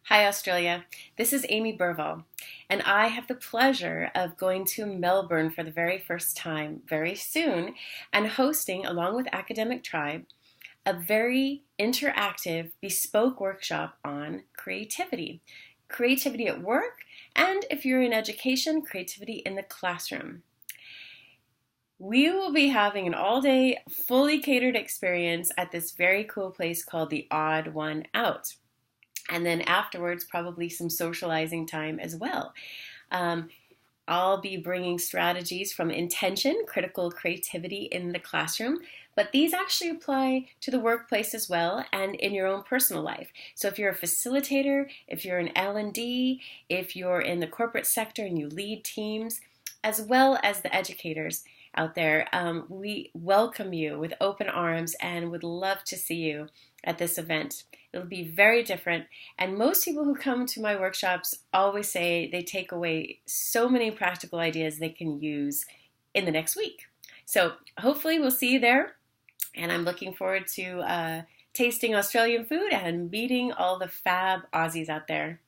Hi, Australia. This is Amy Burvall, and I have the pleasure of going to Melbourne for the very first time very soon and hosting, along with Academic Tribe, a very interactive, bespoke workshop on creativity. Creativity at work, and if you're in education, creativity in the classroom. We will be having an all-day, fully catered experience at this very cool place called the Odd One Out. And then afterwards, probably some socializing time as well. Um, I'll be bringing strategies from intention, critical creativity in the classroom, but these actually apply to the workplace as well and in your own personal life. So if you're a facilitator, if you're an L&D, if you're in the corporate sector and you lead teams, as well as the educators out there, we welcome you with open arms and would love to see you at this event. It'll be very different, and most people who come to my workshops always say they take away so many practical ideas they can use in the next week. So hopefully we'll see you there, and I'm looking forward to tasting Australian food and meeting all the fab Aussies out there.